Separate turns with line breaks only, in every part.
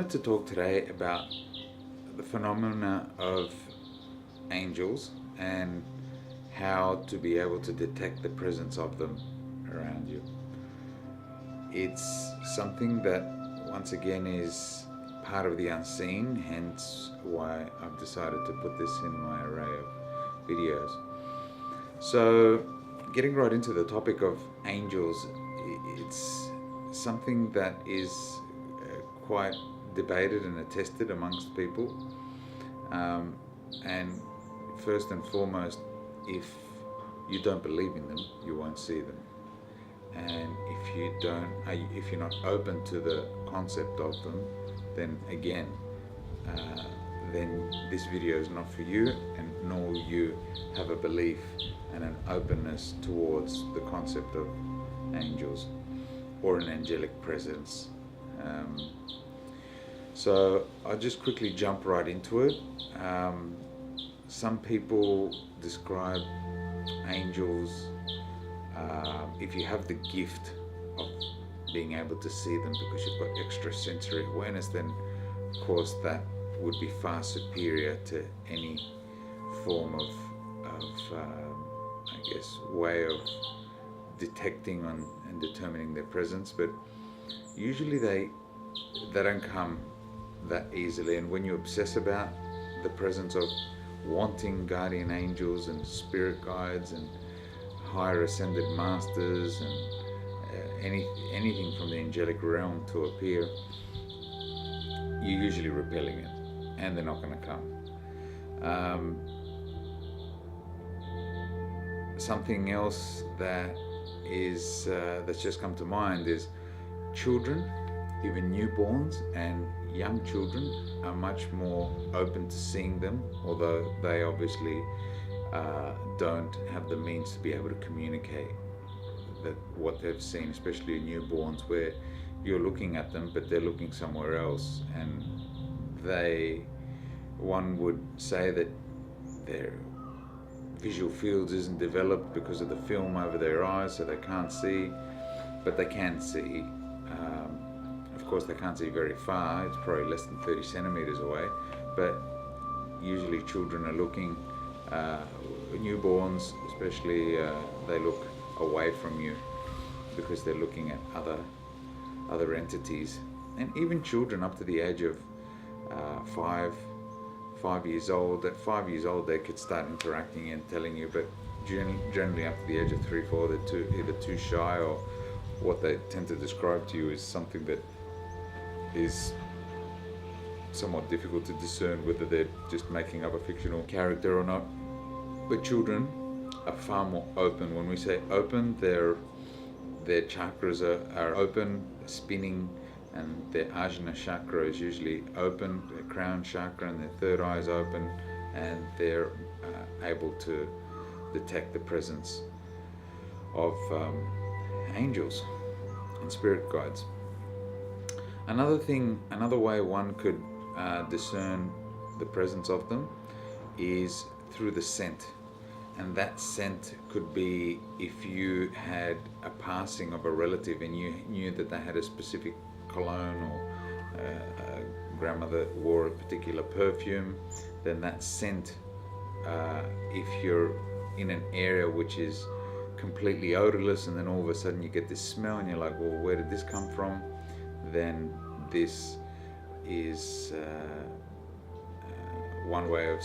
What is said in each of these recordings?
wanted to talk today about the phenomena of angels and how to be able to detect the presence of them around you. It's something that once again is part of the unseen, hence why I've decided to put this in my array of videos. So, getting right into the topic of angels, it's something that is quite debated and attested amongst people. And first and foremost, if you don't believe in them, you won't see them. And if you're not open to the concept of them, then again, then this video is not for you, and nor you have a belief and an openness towards the concept of angels or an angelic presence. So I'll just quickly jump right into it. Some people describe angels, if you have the gift of being able to see them because you've got extra sensory awareness, then of course that would be far superior to any form of way of detecting and determining their presence. But usually they don't come that easily, and when you obsess about the presence of wanting guardian angels and spirit guides and higher ascended masters and anything from the angelic realm to appear, you're usually repelling it, and they're not going to come. Something else that is that's just come to mind is children, even newborns and young children, are much more open to seeing them, although they obviously don't have the means to be able to communicate what they've seen, especially newborns, where you're looking at them but they're looking somewhere else, and one would say that their visual fields isn't developed because of the film over their eyes, so they can't see, but they can see. Of course, they can't see very far. It's probably less than 30 centimeters away, but usually children are looking, newborns especially, they look away from you because they're looking at other entities. And even children up to the age of 5 years old, at 5 years old they could start interacting and telling you, but generally up to the age of 3-4 they're either too shy, or what they tend to describe to you is something that is somewhat difficult to discern whether they're just making up a fictional character or not. But children are far more open. When we say open, their chakras are open, spinning, and their ajna chakra is usually open, their crown chakra and their third eye is open, and they're able to detect the presence of angels and spirit guides. Another way one could discern the presence of them is through the scent. And that scent could be if you had a passing of a relative and you knew that they had a specific cologne, or a grandmother wore a particular perfume, then that scent, if you're in an area which is completely odorless and then all of a sudden you get this smell and you're like, well, where did this come from? Then this is one way of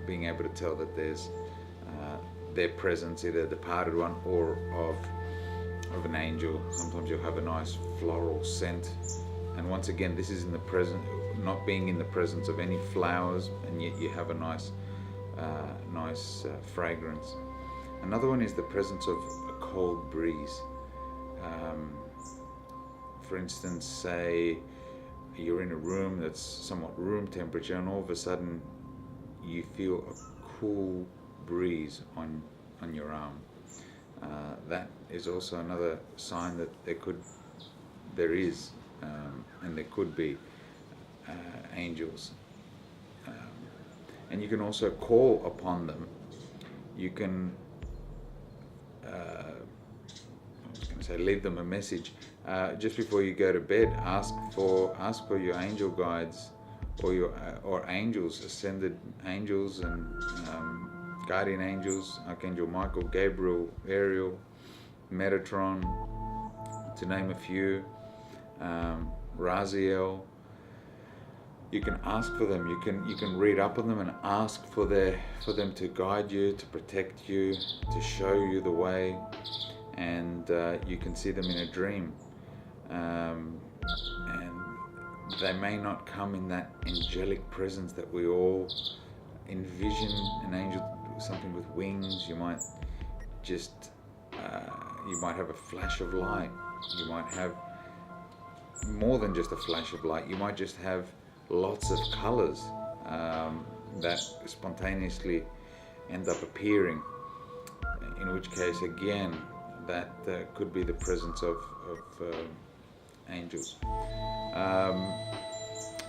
being able to tell that there's their presence, either a departed one or of an angel. Sometimes you'll have a nice floral scent, and once again, this is in the present, not being in the presence of any flowers, and yet you have a nice fragrance. Another one is the presence of a cold breeze. For instance, say you're in a room that's somewhat room temperature, and all of a sudden you feel a cool breeze on your arm. That is also another sign that there is and there could be angels. And you can also call upon them. You can leave them a message just before you go to bed, ask for your angel guides or your or angels, ascended angels and guardian angels, Archangel Michael, Gabriel, Ariel, Metatron, to name a few, Raziel. You can ask for them. You can read up on them and ask for them to guide you, to protect you, to show you the way, and you can see them in a dream. And they may not come in that angelic presence that we all envision. An angel, something with wings. You might just you might have a flash of light. You might have more than just a flash of light. You might just have lots of colors that spontaneously end up appearing, in which case again that could be the presence of angels.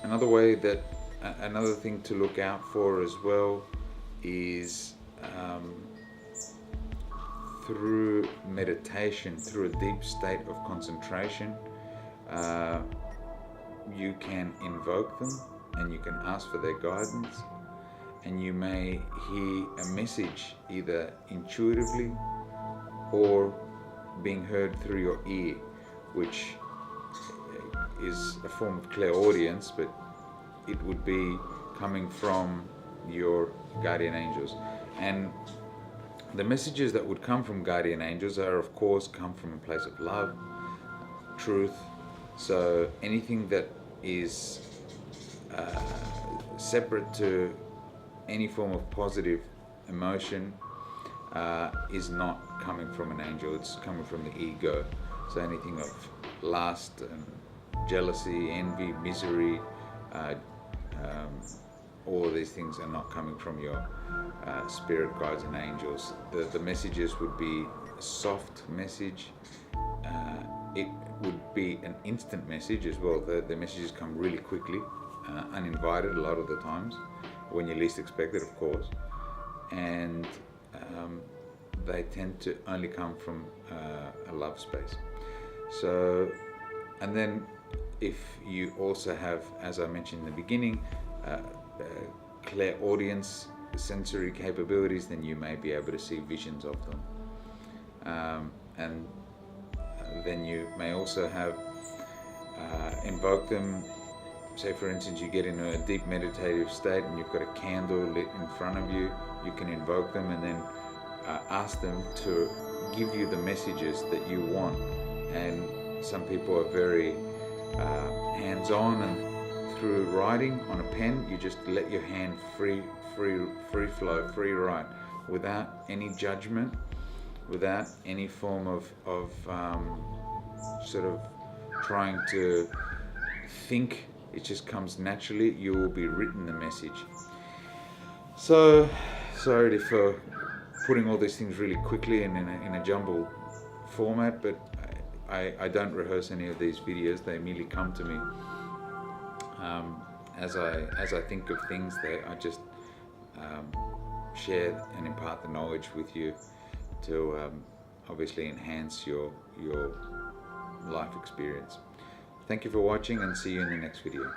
Another thing to look out for as well is through meditation, through a deep state of concentration, you can invoke them and you can ask for their guidance, and you may hear a message either intuitively or being heard through your ear, which is a form of clairaudience, but it would be coming from your guardian angels. And the messages that would come from guardian angels are, of course, come from a place of love, truth. So anything that is separate to any form of positive emotion is not coming from an angel. It's coming from the ego. So anything of lust and jealousy, envy, misery, all of these things are not coming from your spirit guides and angels. The messages would be a soft message. It would be an instant message as well. The messages come really quickly, uninvited a lot of the times, when you least expect it, of course. And they tend to only come from a love space. So, and then if you also have, as I mentioned in the beginning, clairaudience, sensory capabilities, then you may be able to see visions of them. And then you may also have invoke them. Say for instance you get into a deep meditative state and you've got a candle lit in front of you, you can invoke them and then ask them to give you the messages that you want. And some people are very hands-on, and through writing on a pen you just let your hand free flow, free write, without any judgment, without any form of sort of trying to think. It just comes naturally. You will be written the message. So sorry for putting all these things really quickly and in a jumbled format, but I don't rehearse any of these videos. They merely come to me as I think of things. I just share and impart the knowledge with you to obviously enhance your life experience. Thank you for watching, and see you in the next video.